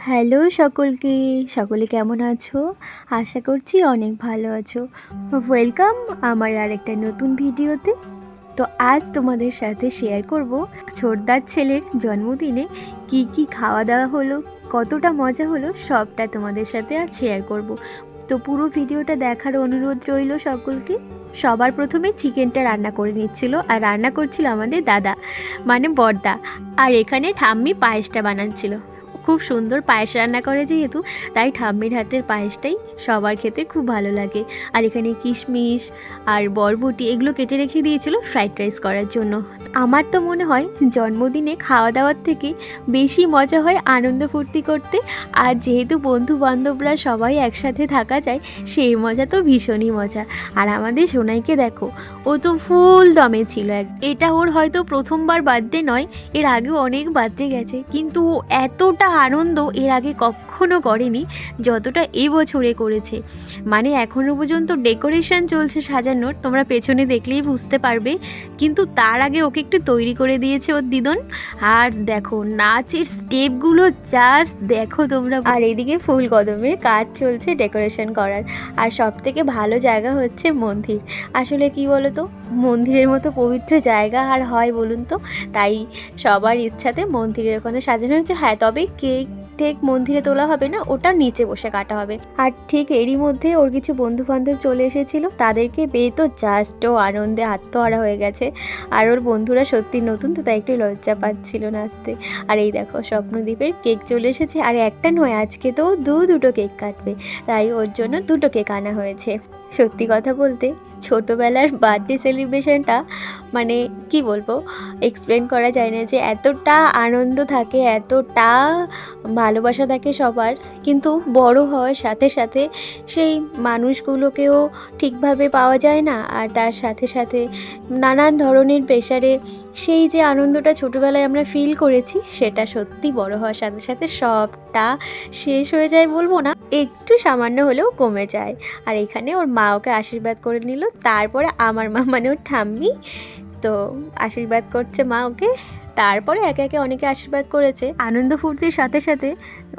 Hello সকলকে, সকলে কেমন আছো? আশা করছি অনেক ভালো আছো। ওয়েলকাম আমার আরেকটা নতুন ভিডিওতে। তো আজ তোমাদের সাথে শেয়ার করব ছোটদার ছেলের জন্মদিনে কি খাওয়া দাওয়া হলো, কতটা মজা হলো, সবটা তোমাদের সাথে আজ শেয়ার করব। তো পুরো ভিডিওটা দেখার অনুরোধ রইল সকলকে। সবার প্রথমে চিকেনটা রান্না করে নিচ্ছিল, আর রান্না করছিল আমাদের দাদা মানে বড়দা। আর এখানে ঠাম্মি পায়েসটা বানাচ্ছিল। খুব সুন্দর পায়েস রান্না করে যেহেতু, তাই ঠাম্মির হাতের পায়েসটাই সবার খেতে খুব ভালো লাগে। আর এখানে কিশমিশ আর বরবটি এগুলো কেটে রেখে দিয়েছিল ফ্রাইড রাইস করার জন্য। আমার তো মনে হয় জন্মদিনে খাওয়া দাওয়ার থেকে বেশি মজা হয় আনন্দ ফুর্তি করতে। আর যেহেতু বন্ধু বান্ধবরা সবাই একসাথে থাকা যায়, সেই মজা তো ভীষণই মজা। আর আমাদের সোনাইকে দেখো, ও তো ফুল দমে ছিল। এটা ওর হয়তো প্রথমবার বার্থডে নয়, এর আগেও অনেক বার্থডে গেছে, কিন্তু ও এতটা আনন্দ এর আগে কখনো করেনি যতটা এবছরে করেছে। মানে এখনও পর্যন্ত ডেকোরেশন চলছে সাজানোর, তোমরা পেছনে দেখলেই বুঝতে পারবে। কিন্তু তার আগে ওকে একটু তৈরি করে দিয়েছে ওর দিদন। আর দেখো নাচের স্টেপগুলো জাস্ট দেখো তোমরা। আর এদিকে ফুল কদমের কাজ চলছে ডেকোরেশন করার। আর সব থেকে ভালো জায়গা হচ্ছে মন্দির। আসলে কি বলো তো, মন্দিরের মতো পবিত্র জায়গা আর হয় বলুন তো? তাই সবার ইচ্ছাতে মন্দিরের ওখানে সাজানো হয়েছে। হ্যাঁ, তবে কেক টেক মন্দিরে তোলা হবে না, ওটা নিচে বসে কাটা হবে। আর ঠিক এরই মধ্যে ওর কিছু বন্ধু বান্ধব চলে এসেছিলো, তাদেরকে পেয়ে তো জাস্ট ও আনন্দে আত্মহারা হয়ে গেছে। আর ওর বন্ধুরা সত্যি নতুন তো, তাই একটু লজ্জা পাচ্ছিল নাচতে। আর এই দেখো স্বপ্নদ্বীপের কেক চলে এসেছে, আর একটা নয়, আজকে তো দুটো কেক কাটবে, তাই ওর জন্য দুটো কেক আনা হয়েছে। সত্যি কথা বলতে ছোটোবেলার বার্থডে সেলিব্রেশনটা মানে কি বলবো, এক্সপ্লেন করা যায় না যে এতটা আনন্দ থাকে, এতটা ভালোবাসা থাকে সবার। কিন্তু বড় হওয়ার সাথে সাথে সেই মানুষগুলোকেও ঠিকভাবে পাওয়া যায় না। আর তার সাথে সাথে নানান ধরনের প্রেশারে সেই যে আনন্দটা ছোটোবেলায় আমরা ফিল করেছি, সেটা সত্যি বড় হওয়ার সাথে সাথে সবটা শেষ হয়ে যায় বলবো না, একটু সামান্য হলেও কমে যায়। আর এখানে ওর মা ওকে আশীর্বাদ করে নিল, তারপরে আমার মা মানে ওর ঠাম্মি তো আশীর্বাদ করছে মা ওকে। তারপরে একে একে অনেকে আশীর্বাদ করেছে। আনন্দ ফুর্তির সাথে সাথে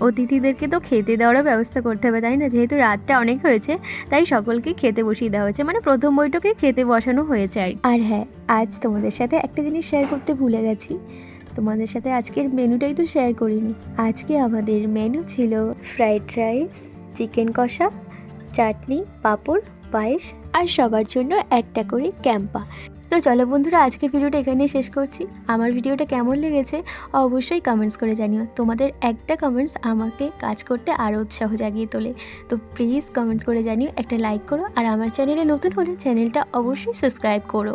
অতিথিদেরকে তো খেতে দেওয়ারও ব্যবস্থা করতে হবে, তাই না? যেহেতু রাতটা অনেক হয়েছে, তাই সকলকে খেতে বসিয়ে দেওয়া হয়েছে, মানে প্রথম বৈঠকে খেতে বসানো হয়েছে। আর হ্যাঁ, আজ তোমাদের সাথে একটা জিনিস শেয়ার করতে ভুলে গেছি। তোমাদের সাথে আজকের মেনুটাই তো শেয়ার করিনি। আজকে আমাদের মেনু ছিল ফ্রাইড রাইস, চিকেন কষা, চাটনি, পাঁপড়, পায়েস, আর সবার জন্য একটা করে ক্যাম্পা। তো চলো বন্ধুরা, আজকের ভিডিওটা এখানেই শেষ করছি। আমার ভিডিওটা কেমন লেগেছে অবশ্যই কমেন্টস করে জানিও। তোমাদের একটা কমেন্টস আমাকে কাজ করতে আরও উৎসাহ জাগিয়ে তোলে। তো প্লিজ কমেন্টস করে জানিও, একটা লাইক করো, আর আমার চ্যানেলে নতুন হলে চ্যানেলটা অবশ্যই সাবস্ক্রাইব করো।